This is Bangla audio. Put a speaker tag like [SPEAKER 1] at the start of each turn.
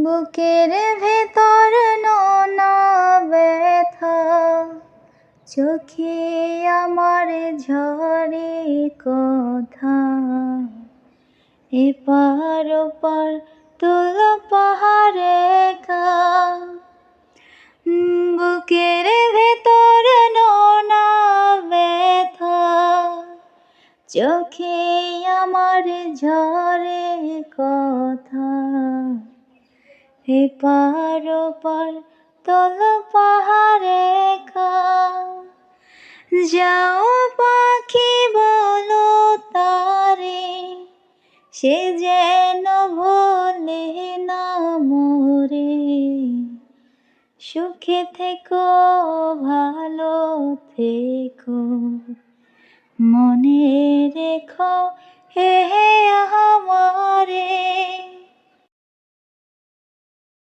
[SPEAKER 1] বুকের ভেতর নোনা ব্যথা, চোখে আমার ঝরে কথা। এপার ওপার তোল পাহাড় একা, বুকের ভেতর নোনা ব্যথা, চোখে আমার ঝরে কথা। এপার ওপার তোল পাহাড় একা। যাও পাখি বলো তারে, সে যেন ভোলে না মোরে। সুখে থেকো ভালো থেকো, মনে রেখো হে আমারে।